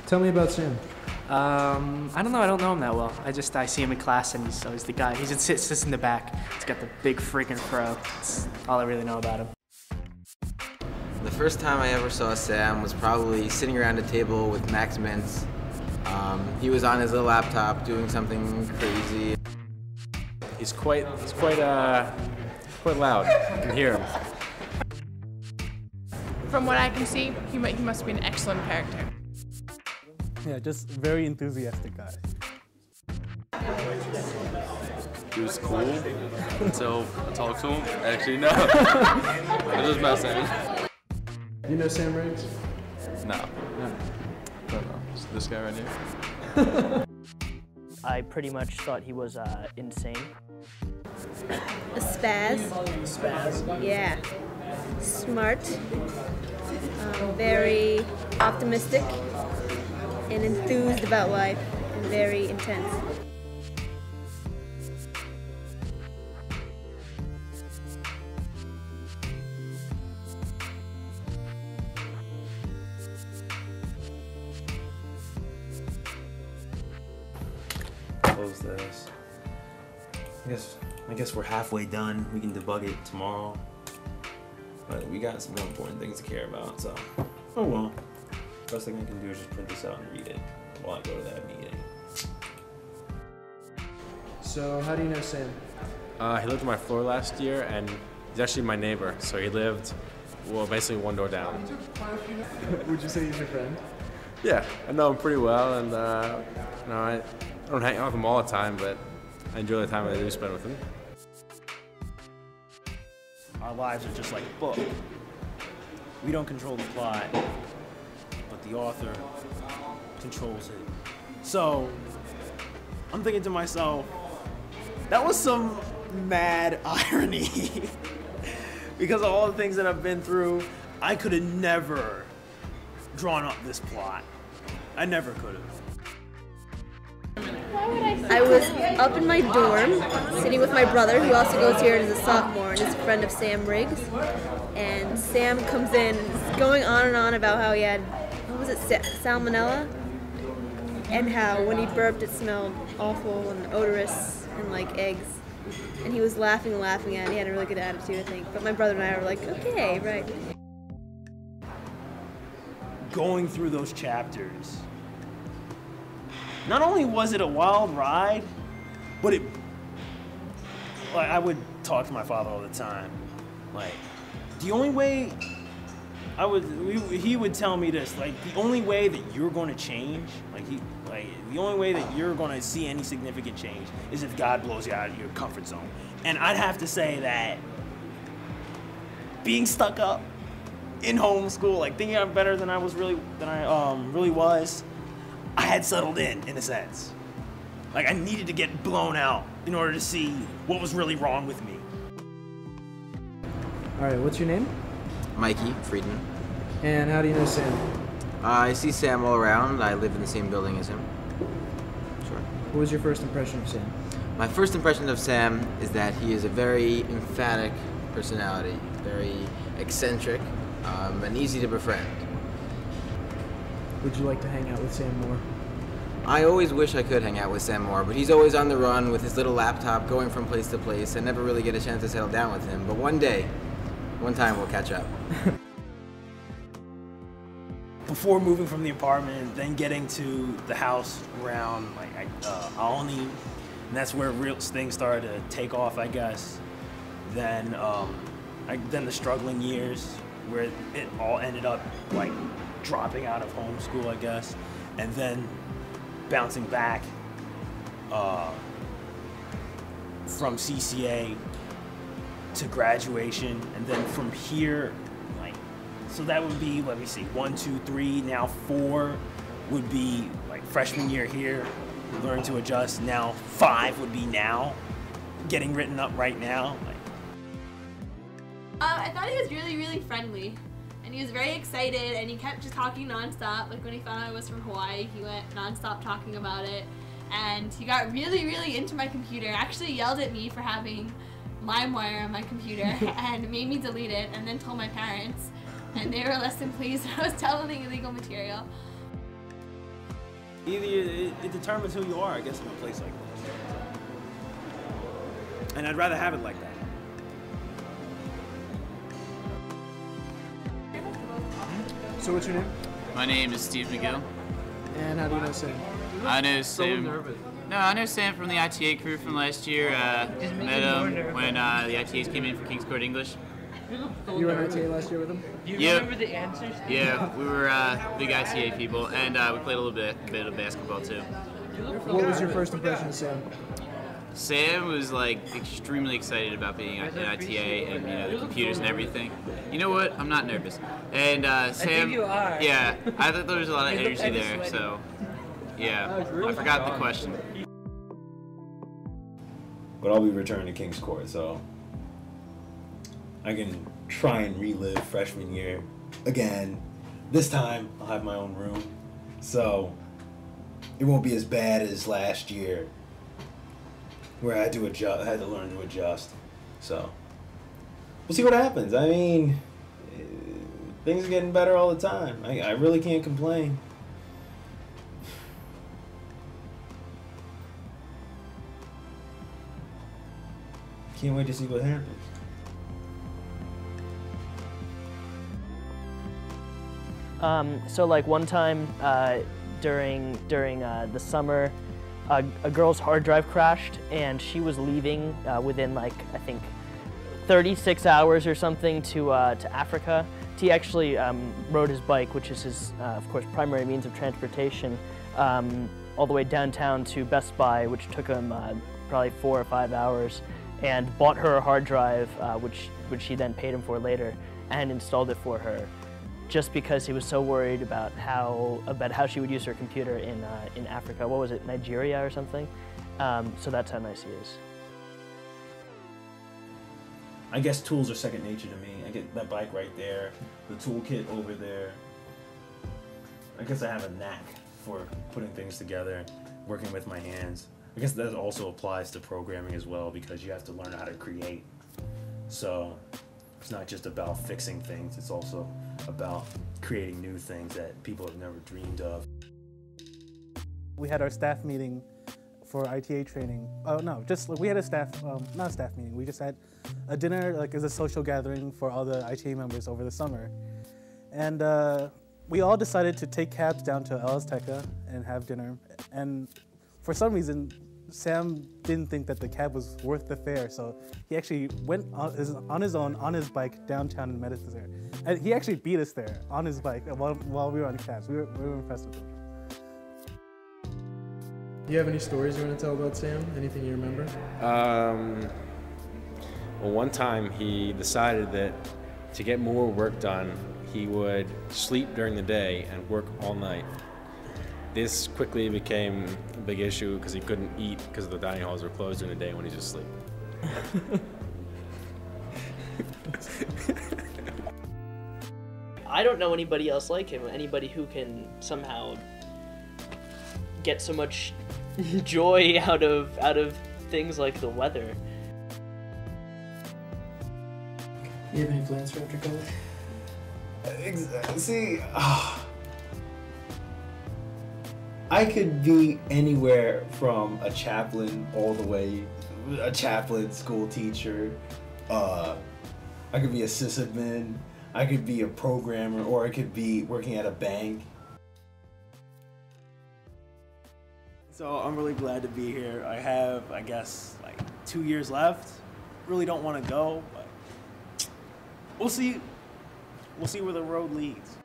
Tell me about Sam. I don't know. I don't know him that well. I see him in class, and he's always the guy. He just sits in the back. He's got the big freaking fro. That's all I really know about him. The first time I ever saw Sam was probably sitting around a table with Max Mintz. He was on his little laptop doing something crazy. He's quite loud. You can hear him. From what I can see, he must be an excellent character. Yeah, just very enthusiastic guy. He was cool until I talked to him. Actually, no. I'm just messing. You know Sam Riggs? No. Don't know. It's this guy right here. I pretty much thought he was insane. A spaz. Spaz? Yeah. Smart. Very optimistic and enthused about life and very intense. Close this. I guess we're halfway done. We can debug it tomorrow. But we got some real important things to care about, so oh well. Best thing I can do is just print this out and read it while I go to that meeting. So, how do you know Sam? He lived on my floor last year, and he's actually my neighbor. So he lived, well, basically one door down. Would you say he's your friend? Yeah, I know him pretty well, and I don't hang out with him all the time, but I enjoy the time I do spend with him. Our lives are just like a book. We don't control the plot, but the author controls it. So, I'm thinking to myself, that was some mad irony. Because of all the things that I've been through, I could have never drawn up this plot. I never could have. I was up in my dorm, sitting with my brother, who also goes here as a sophomore, and is a friend of Sam Riggs. And Sam comes in, going on and on about how he had, what was it, salmonella? And how when he burped it smelled awful and odorous and like eggs. And he was laughing at it, and he had a really good attitude, I think. But my brother and I were like, okay, right. Going through those chapters, not only was it a wild ride, but I would talk to my father all the time. Like, the only way he would tell me this, like, the only way that you're going to change, the only way that you're going to see any significant change is if God blows you out of your comfort zone. And I'd have to say that being stuck up in homeschool, like thinking I'm better than I really was, I had settled in a sense. Like, I needed to get blown out in order to see what was really wrong with me. All right, what's your name? Mikey Friedman. And how do you know Sam? I see Sam all around. I live in the same building as him. Sure. What was your first impression of Sam? My first impression of Sam is that he is a very emphatic personality, very eccentric, and easy to befriend. Would you like to hang out with Sam more? I always wish I could hang out with Sam more, but he's always on the run with his little laptop going from place to place. I never really get a chance to settle down with him, but one time we'll catch up. Before moving from the apartment, then getting to the house around Alny, and that's where real things started to take off, I guess. Then, then the struggling years, where it all ended up like dropping out of homeschool, I guess, and then bouncing back from CCA to graduation, and then from here, so that would be, let me see, 1, 2, 3, now 4 would be like freshman year here, learn to adjust. Now 5 would be now, getting written up right now. I thought he was really, really friendly, and he was very excited, and he kept just talking nonstop. Like when he found out I was from Hawaii, he went nonstop talking about it, and he got really, really into my computer. Actually yelled at me for having LimeWire on my computer and made me delete it, and then told my parents, and they were less than pleased that I was downloading illegal material. it determines who you are, I guess, in a place like this. And I'd rather have it like that. So what's your name? My name is Steve McGill. And how do you know Sam? I know Sam. No, I know Sam from the ITA crew from last year. Met him when the ITAs came in for King's Court English. You were in ITA last year with him? You remember the answers? Yeah, we were big ITA people, and we played a little bit of basketball too. What was your first impression of Sam? Sam was like extremely excited about being in ITA and the computers and everything. You know what? I'm not nervous. And Sam, I think you are. Yeah, I thought there was a lot of energy there. So yeah, I forgot the question. But I'll be returning to King's Court, so I can try and relive freshman year again. This time I'll have my own room, so it won't be as bad as last year, where I had to learn to adjust. So we'll see what happens. I mean, things are getting better all the time. I really can't complain. Can't wait to see what happens. So like one time during the summer, a girl's hard drive crashed, and she was leaving within like I think 36 hours or something to Africa. He actually rode his bike, which is his of course primary means of transportation, all the way downtown to Best Buy, which took him probably 4 or 5 hours, and bought her a hard drive, which she then paid him for later, and installed it for her, just because he was so worried about how she would use her computer in Africa. What was it, Nigeria or something? So that's how nice he is. I guess tools are second nature to me. I get that bike right there, the toolkit over there. I guess I have a knack for putting things together, working with my hands. I guess that also applies to programming as well, because you have to learn how to create. So it's not just about fixing things, it's also about creating new things that people have never dreamed of. We had our staff meeting for ITA training. Oh no, we had a staff, not a staff meeting, we just had a dinner, like as a social gathering for all the ITA members over the summer. And we all decided to take cabs down to El Azteca and have dinner. And for some reason, Sam didn't think that the cab was worth the fare, so he actually went on his own, on his bike, downtown and met us there. And he actually beat us there on his bike while we were on cabs. We were impressed with him. Do you have any stories you want to tell about Sam? Anything you remember? Well, one time he decided that to get more work done, he would sleep during the day and work all night. This quickly became a big issue because he couldn't eat because the dining halls were closed during the day when he's asleep. I don't know anybody else like him, anybody who can somehow get so much joy out of things like the weather. You have any plans for after college? See, I could be anywhere from a chaplain all the way, a chaplain, school teacher, I could be a sysadmin, I could be a programmer, or I could be working at a bank. So I'm really glad to be here. I have, I guess, like 2 years left. Really don't want to go, but we'll see. We'll see where the road leads.